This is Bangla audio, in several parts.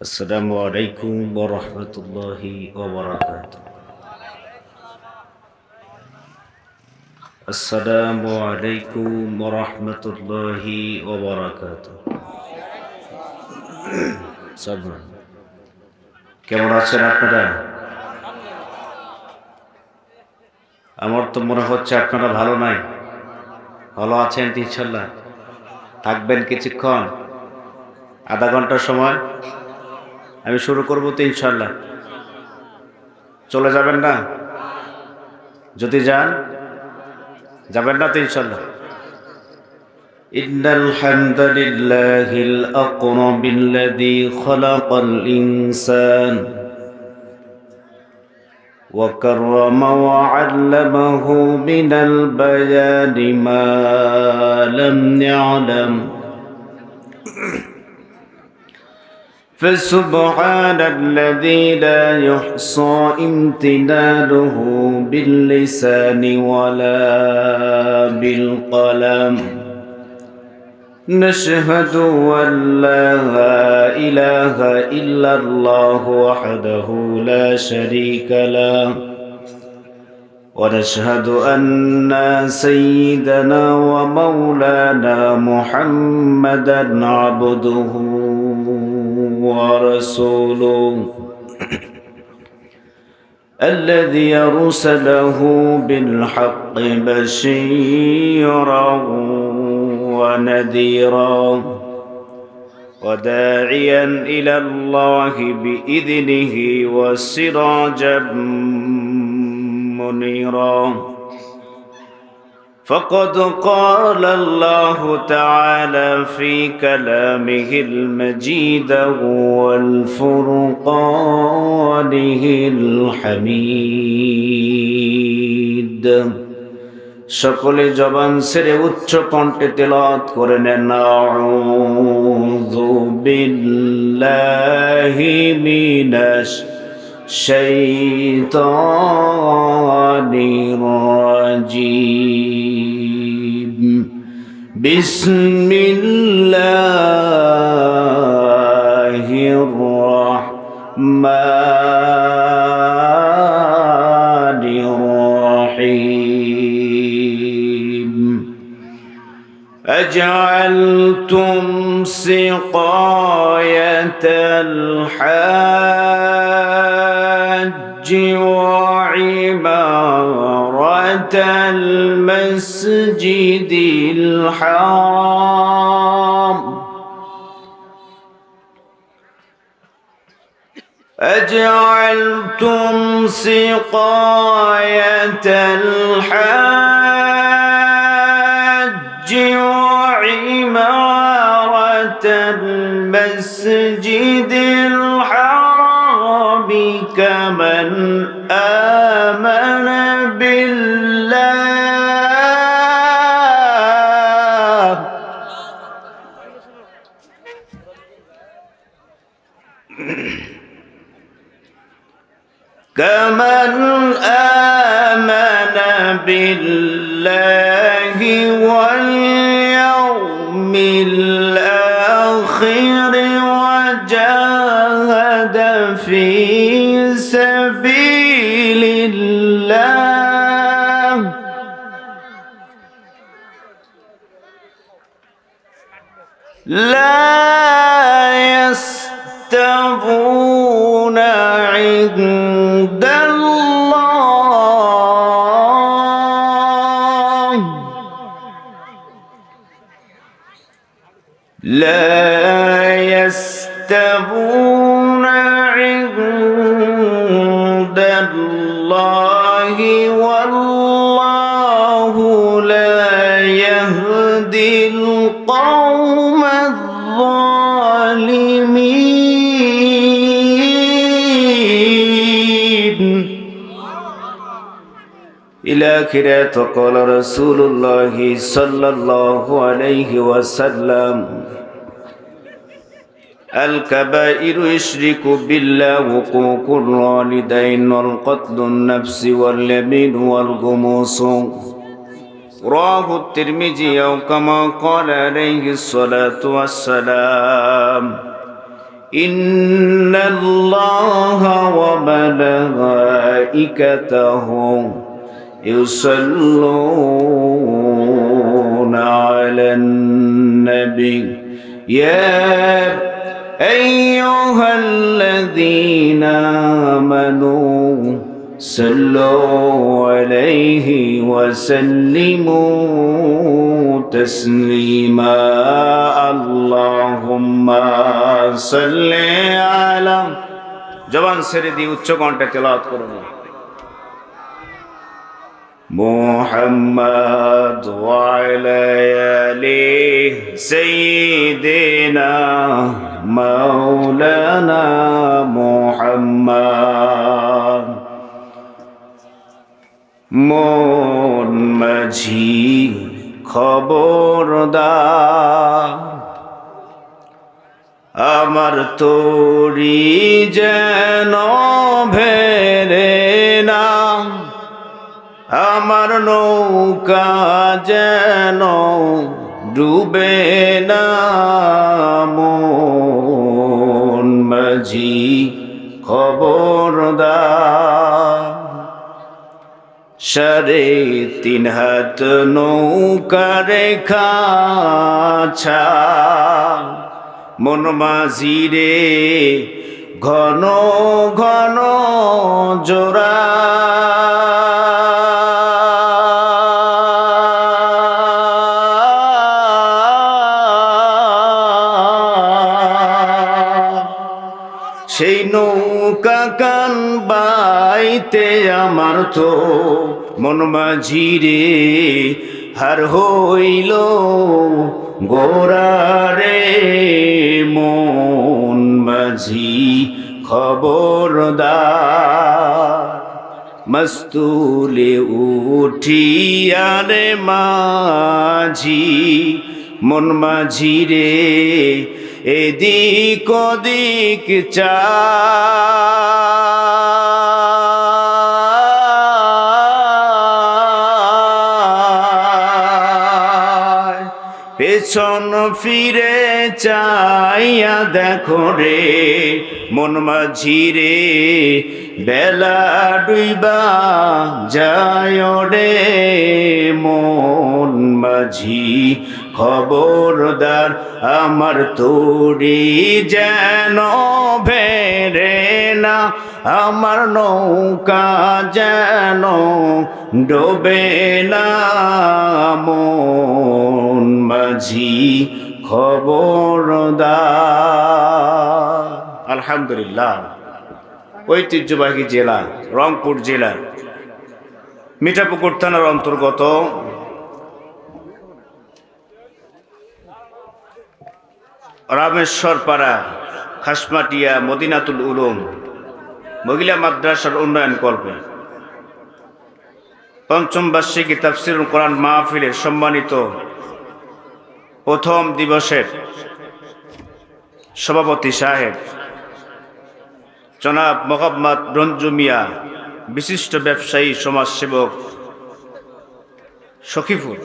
আসসালামু আলাইকুম ওয়া রাহমাতুল্লাহি ওয়া বারাকাতুহু। আসসালামু আলাইকুম ওয়া রাহমাতুল্লাহি ওয়া বারাকাতুহু। সাবধান। কেমন আছেন আপনারা? আমার তো মনে হচ্ছে আপনারা ভালো নাই। ভালো আছেন তো ইনশাআল্লাহ? থাকবেন কিছুক্ষণ? আধা ঘন্টা সময়? আমি শুরু করব তো ইনশাআল্লাহ। চলে যাবেন না? যদি যান, যাবেন না তো ইনশাআল্লাহ? إن الحمد لله الأكرم الذي خلق الإنسان وكرم وعلمه من البيان ما لم يعلم فسبحان الذي لا يحصى امتنانه باللسان ولا بالقلم نشهد أن لا إله إلا الله وحده لا شريك له ونشهد أن سيدنا ومولانا محمدا عبده ورسوله الذي أرسله بالحق بشيرا ونذيرا وداعيا إلى الله بإذنه وسراجا منيرا فقد قال الله تعالى في كلامه المجيد والفرقانه الحميد সকলে জবান ছেড়ে উচ্চ কণ্ঠে তেলাওয়াত করে নেন আউযু বিল্লাহি মিনাশ শাইতানির রাজিম বিসমিল্লাহির রাহমানির রাহিম أجعلتم سقاية الحاج وعمارة المسجد الحرام أجعلتم سقاية الحاج وعمارة المسجد الحرام كمن آمن بالله كمن آمن بالله واليوم الآخر وجاهد في سبيل الله لا يستوون عند الله لا يستوون عند الله والله لا يهدي القوم الظالمين إلى آخره قال رسول الله صلى الله عليه وسلم الكبائر يشرك بالله وحقوق الوالدين والقتل النفس واليمين والغموس رواه الترمذي أو كما قال عليه الصلاة والسلام ইন্নাল্লাহা ওয়া মালাইকাতাহু ইউসাল্লুনা আলান নবী ইয়া আইয়ুহাল্লাযীনা আমানু صلوا عليه وسلموا تسليما اللهم صل على জবান ছেড়ে দিয়ে উচ্চ কণ্ঠে তেলাওয়াত করুন محمد وعلى آل سيدنا مولانا محمد মন মাঝি খবরদার আমার তোরি যেন ভেরে না আমার নৌকা যেন ডুবে না মন মাঝি খবরদার 3.5 হাত নৌকা রেখা মন মাঝি রে ঘন ঘন জোড়া সেই নৌকা কান বাইতে আমার তো মন মাঝি রে হার হইল গোরা রে মন মাঝি খবরদার মস্তুলে উঠিয়ারে মাঝি মন মাঝি রে এদিক ওদিক চা পেছন ফিরে চাইয়া দেখো রে মন মাঝি রে বেলা ডুইবা যায় রে মন মাঝি খবরদার আমার তোরি যেন ভেরে না আমার নৌকা যেন ডোবে না মন মাঝি খবরদার আলহামদুলিল্লাহ ঐতিহ্যবাহী জেলা রংপুর জেলার মিঠাপুকুর থানার অন্তর্গত রামেশ্বর পাড়া খাসমাটিয়া মদিনাতুল উলুম মহিলা মাদ্রাসার উন্নয়ন কল্পে পঞ্চম বার্ষিকী তাফসিরুল কোরআন মাহফিলের সম্মানিত প্রথম দিবসের সভাপতি সাহেব জনাব মোহাম্মদ রঞ্জু মিয়া, বিশিষ্ট ব্যবসায়ী সমাজসেবক সখীপুর,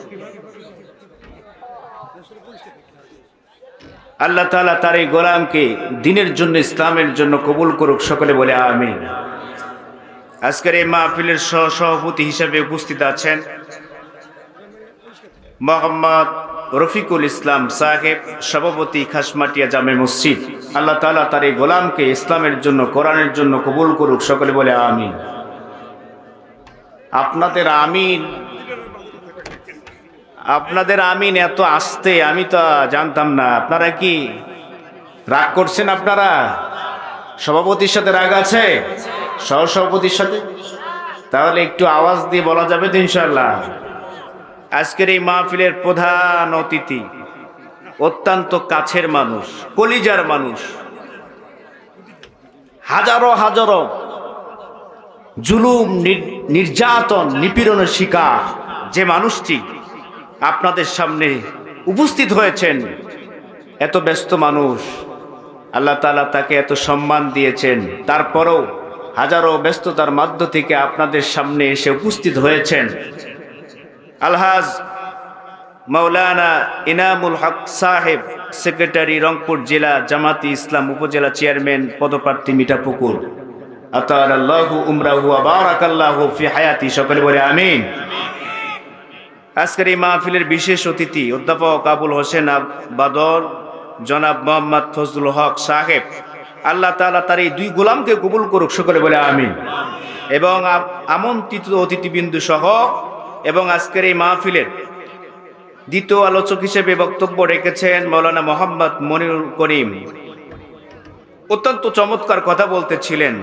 আল্লাহ তাআলা তার এই গোলামকে দ্বীনের জন্য ইসলামের জন্য কবুল করুক, সকলে বলে আমিন। আজকের এই মাহফিলের সভাপতি হিসেবে উপস্থিত আছেন মোহাম্মদ রফিকুল ইসলাম সাহেব, সভাপতি খাসমাটিয়া জামে মসজিদ। আল্লাহ তাআলা তার এই গোলামকে ইসলামের জন্য কোরআনের জন্য কবুল করুক, সকলে বলে আমিন। আপনাদের আমিন এত আস্তে, আমি তো জানতাম না। আপনারা কি রাগ করছেন? আপনারা সভাপতির সাথে রাগ আছে? সহসভাপতির সাথে? তাহলে একটু আওয়াজ দিয়ে বলা যাবে তো ইনশাআল্লাহ। আজকের এই মাহফিলের প্রধান অতিথি অত্যন্ত কাছের মানুষ, কলিজার মানুষ, হাজারো হাজারো জুলুম নির্যাতন নিপীড়নের শিকার যে মানুষটি আপনাদের সামনে উপস্থিত হয়েছেন, এত ব্যস্ত মানুষ, আল্লাহ তাআলা তাকে এত সম্মান দিয়েছেন, তারপরেও হাজারো ব্যস্ততার মধ্য থেকে আপনাদের সামনে এসে উপস্থিত হয়েছেন। আলহাজ মাওলানা ইনামুল হক সাহেব, সেক্রেটারি, রংপুর জেলা জামাতি ইসলাম উপজেলা চেয়ারম্যান পদপ্রার্থী মিঠাপুকুর, আতালাল্লাহু উমরাহু ওয়া বারাকাল্লাহু ফি হায়াতি। সকলে বলে আমিন। আজকের এই মাহফিলের বিশেষ অতিথি অধ্যাপক আবুল হোসেন বাদর, জনাব মোহাম্মদ ফজলুল হক সাহেব, আল্লাহ তাআলা তার এই দুই গোলামকে কবুল করুক। সকলে বলে আমিন। এবং আমন্ত্রিত অতিথিবৃন্দু সহ এবং আজকের এই মাহফিলের দ্বিতীয় আলোচক হিসেবে বক্তব্য রেখেছেন মাওলানা মোহাম্মদ মনিরুল করিম। অত্যন্ত চমৎকার কথা বলতেছিলেন।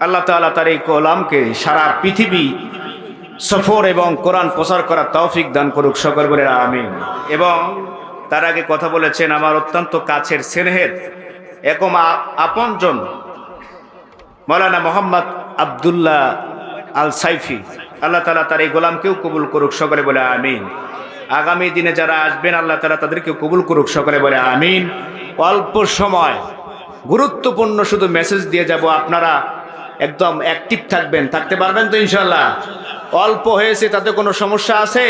আল্লাহ তাআলা তার এই গোলামকে সারা পৃথিবী সফর এবং কোরআন প্রচার করার তৌফিক দান করুক। সকল বলে আমিন। এবং তার আগে কথা বলেছেন আমার অত্যন্ত কাছের স্নেহের একম আপনজন মাওলানা মোহাম্মদ আব্দুল্লাহ আল সাইফি। আল্লাহ তাআলা তার এই গোলামকেও কবুল করুক। সকলে বলে আমিন। আগামী দিনে যারা আসবেন আল্লাহ তাআলা তাদেরকে কবুল করুক। সকলে বলে আমিন। অল্প সময় গুরুত্বপূর্ণ শুধু মেসেজ দিয়ে যাব, আপনারা একদম অ্যাক্টিভ থাকবেন। থাকতে পারবেন তো ইনশাআল্লাহ? অল্প হয়েছে তাতে কোনো সমস্যা আছে?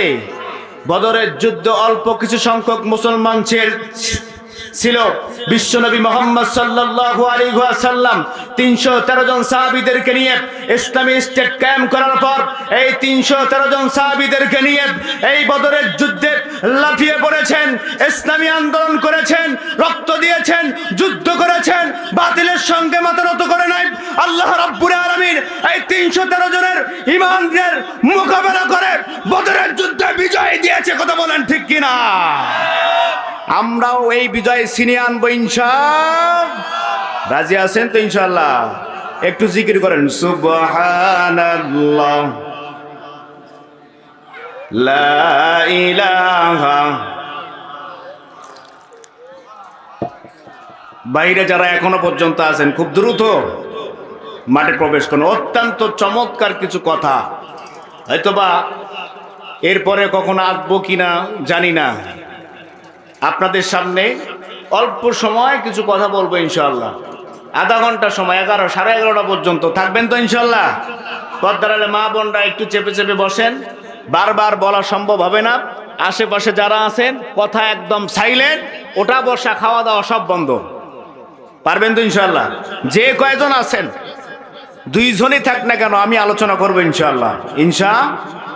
বদরের যুদ্ধ অল্প কিছু সংখ্যক মুসলমান ছিল। বিশ্বনবী মুহাম্মদ সাল্লাল্লাহু আলাইহি ওয়াসাল্লাম 313 জন সাহাবীদেরকে নিয়ে ইসলামী স্টেট কায়েম করার পর এই 313 জন সাহাবীদেরকে নিয়ে এই বদরের যুদ্ধে লাফিয়ে পড়েছেন, ইসলামী আন্দোলন করেছেন, রক্ত দিয়েছেন, যুদ্ধ করেছেন, বাতিলের সঙ্গে মাথা নত করে নাই। আল্লাহ রাব্বুল আলামিন এই 313 জনের ঈমানদের মোকাবেলা করে বদরের যুদ্ধে বিজয় দিয়েছে। কথা বলেন ঠিক কিনা? আমরাও এই বিজয় ছিনিয়ে আনবো ইনশাআল্লাহ। রাজি আছেন তো ইনশাআল্লাহ? একটু জিকির করেন সুবহানাল্লাহ, লা ইলাহা। বাইরে যারা এখনো পর্যন্ত আছেন খুব দ্রুত মাঠে প্রবেশ করুন। অত্যন্ত চমৎকার কিছু কথা, হয়তোবা এরপরে কখনো আসবো কিনা জানি না। আপনাদের সামনে অল্প সময় কিছু কথা বলবো ইনশাআল্লাহ। আধা ঘন্টা সময়, 11 সাড়ে 11টা পর্যন্ত থাকবেন তো ইনশাআল্লাহ? পর্দার আলে মা বোনরা একটু চেপে চেপে বসেন, বারবার বলা সম্ভব হবে না। আশেপাশে যারা আছেন কথা একদম সাইলেন্ট, ওটা বসা খাওয়া দাওয়া সব বন্ধ। পারবেন তো ইনশাআল্লাহ? যে কয়জন আছেন 2 জনই থাক না কেন আমি আলোচনা করবো ইনশাআল্লাহ।